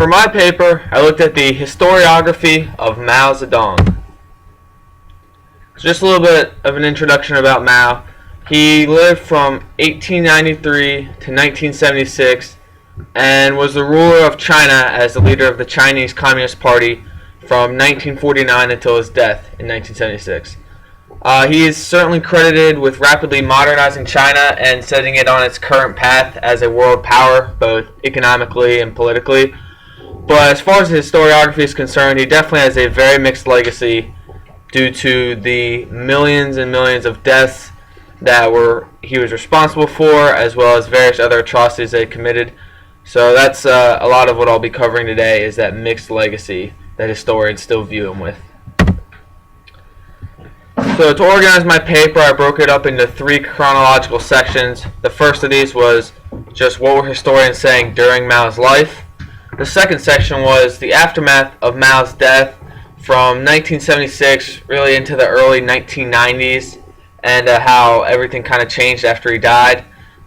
For my paper, I looked at the historiography of Mao Zedong. So just a little bit of an introduction about Mao. He lived from 1893 to 1976 and was the ruler of China as the leader of the Chinese Communist Party from 1949 until his death in 1976. He is certainly credited with rapidly modernizing China and setting it on its current path as a world power, both economically and politically. But as far as his historiography is concerned, he definitely has a very mixed legacy due to the millions and millions of deaths that he was responsible for, as well as various other atrocities they committed. So that's a lot of what I'll be covering today, is that mixed legacy that historians still view him with. So to organize my paper, I broke it up into 3 chronological sections. The first of these was just what were historians saying during Mao's life. The second section was the aftermath of Mao's death from 1976 really into the early 1990s, and how everything kind of changed after he died.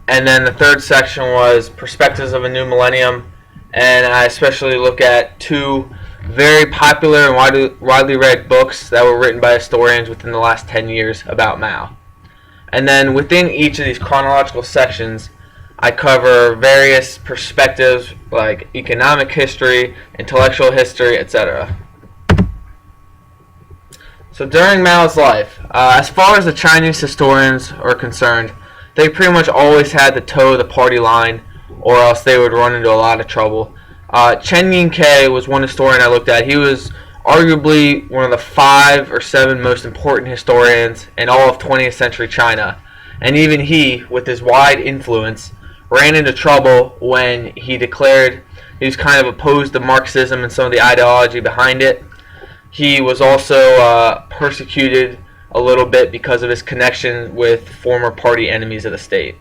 And then the third section was perspectives of a new millennium, and I especially look at 2 very popular and widely read books that were written by historians within the last 10 years about Mao. And then within each of these chronological sections, I cover various perspectives like economic history, intellectual history, etc. So during Mao's life, as far as the Chinese historians are concerned, they pretty much always had to toe the party line, or else they would run into a lot of trouble. Chen Ying-kai was one historian I looked at. He was arguably one of the 5 or 7 most important historians in all of 20th century China. And even he, with his wide influence, ran into trouble when he declared he was kind of opposed to Marxism and some of the ideology behind it. He was also persecuted a little bit because of his connection with former party enemies of the state.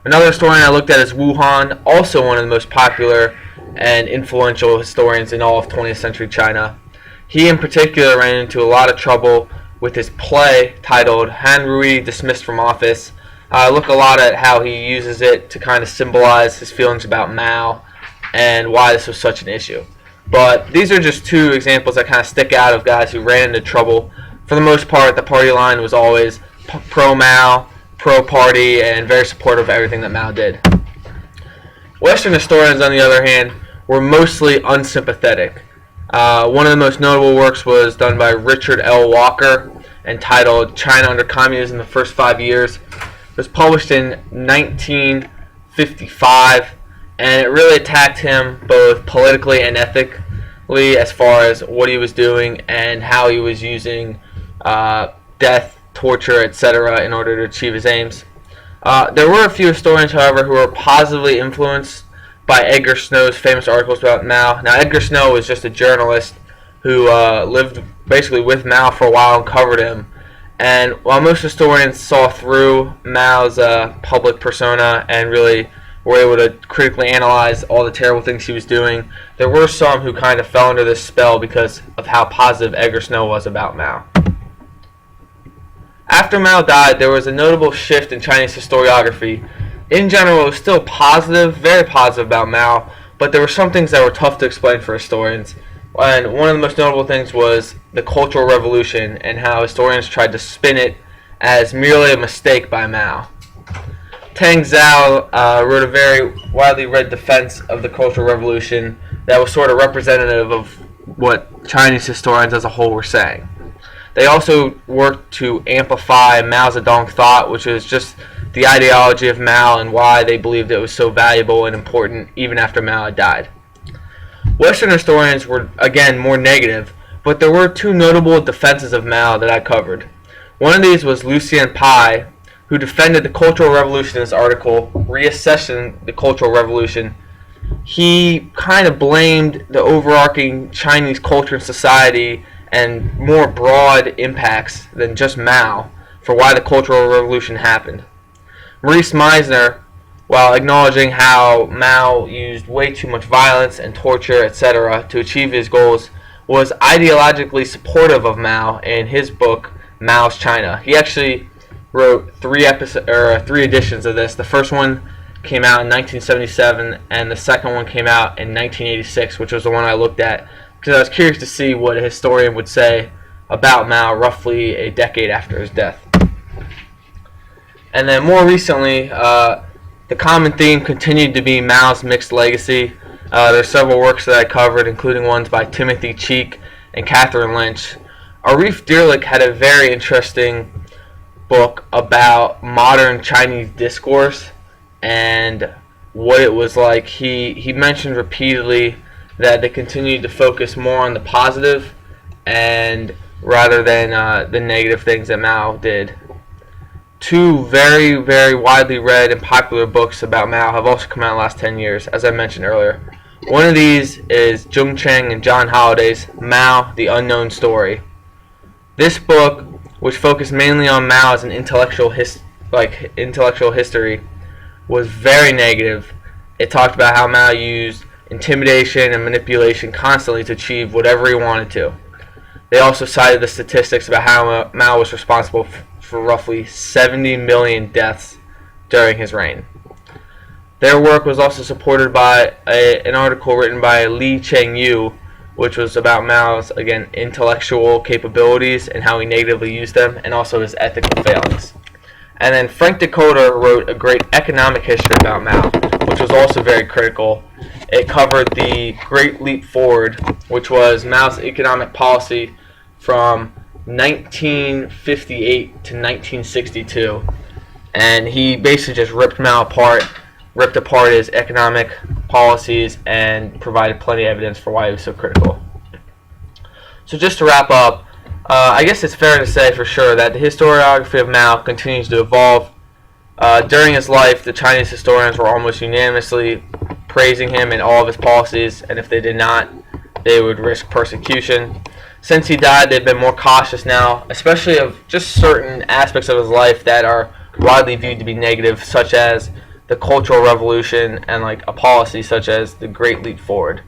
Another historian I looked at is Wu Han, also one of the most popular and influential historians in all of 20th century China. He in particular ran into a lot of trouble with his play titled Han Rui Dismissed from Office. I look a lot at how he uses it to kind of symbolize his feelings about Mao and why this was such an issue. But these are just 2 examples that kind of stick out of guys who ran into trouble. For the most part, the party line was always pro-Mao, pro-party, and very supportive of everything that Mao did. Western historians, on the other hand, were mostly unsympathetic. One of the most notable works was done by Richard L. Walker, entitled China Under Communism, the First 5 Years. It was published in 1955, and it really attacked him both politically and ethically as far as what he was doing and how he was using death, torture, etc. in order to achieve his aims. There were a few historians, however, who were positively influenced by Edgar Snow's famous articles about Mao. Now, Edgar Snow was just a journalist who lived basically with Mao for a while and covered him. And while most historians saw through Mao's public persona and really were able to critically analyze all the terrible things he was doing, there were some who kind of fell under this spell because of how positive Edgar Snow was about Mao. After Mao died, there was a notable shift in Chinese historiography. In general, it was still positive, very positive about Mao, but there were some things that were tough to explain for historians. And one of the most notable things was the Cultural Revolution and how historians tried to spin it as merely a mistake by Mao. Tang Zhao wrote a very widely read defense of the Cultural Revolution that was sort of representative of what Chinese historians as a whole were saying. They also worked to amplify Mao Zedong thought, which is just the ideology of Mao and why they believed it was so valuable and important even after Mao had died. Western historians were, again, more negative, but there were 2 notable defenses of Mao that I covered. One of these was Lucien Pai, who defended the Cultural Revolution in his article, Reassessing the Cultural Revolution. He kind of blamed the overarching Chinese culture and society and more broad impacts than just Mao for why the Cultural Revolution happened. Maurice Meisner, while acknowledging how Mao used way too much violence and torture, etc., to achieve his goals, was ideologically supportive of Mao in his book, Mao's China. He actually wrote 3 editions of this. The first one came out in 1977, and the second one came out in 1986, which was the one I looked at because I was curious to see what a historian would say about Mao roughly a decade after his death. And then more recently, the common theme continued to be Mao's mixed legacy. There's several works that I covered, including ones by Timothy Cheek and Catherine Lynch. Arif Dirlik had a very interesting book about modern Chinese discourse and what it was like. He mentioned repeatedly that they continued to focus more on the positive and rather than the negative things that Mao did. Two very, very widely read and popular books about Mao have also come out in the last 10 years, as I mentioned earlier. One of these is Jung Cheng and John Holliday's Mao, The Unknown Story. This book, which focused mainly on Mao as an intellectual history, was very negative. It talked about how Mao used intimidation and manipulation constantly to achieve whatever he wanted to. They also cited the statistics about how Mao was responsible for roughly 70 million deaths during his reign. Their work was also supported by an article written by Li Chengyu, which was about Mao's, again, intellectual capabilities and how he negatively used them, and also his ethical failings. And then Frank Dakota wrote a great economic history about Mao, which was also very critical. It covered the Great Leap Forward, which was Mao's economic policy from 1958 to 1962. And he basically just ripped Mao apart, ripped apart his economic policies, and provided plenty of evidence for why he was so critical. So just to wrap up, I guess it's fair to say for sure that the historiography of Mao continues to evolve. During his life, the Chinese historians were almost unanimously praising him and all of his policies, and if they did not, they would risk persecution. Since he died, they've been more cautious now, especially of just certain aspects of his life that are widely viewed to be negative, such as the Cultural Revolution and like a policy such as the Great Leap Forward.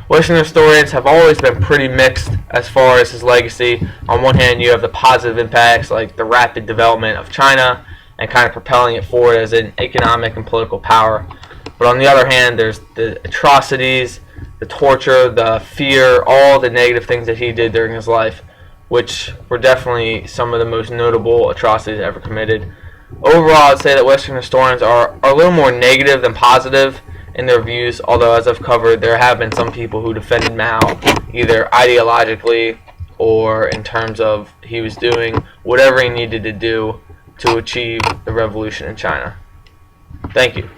Western historians have always been pretty mixed as far as his legacy. On one hand, you have the positive impacts like the rapid development of China and kind of propelling it forward as an economic and political power. But on the other hand, there's the atrocities, the torture, the fear, all the negative things that he did during his life, which were definitely some of the most notable atrocities ever committed. Overall, I'd say that Western historians are a little more negative than positive in their views, although as I've covered, there have been some people who defended Mao either ideologically or in terms of he was doing whatever he needed to do to achieve the revolution in China. Thank you.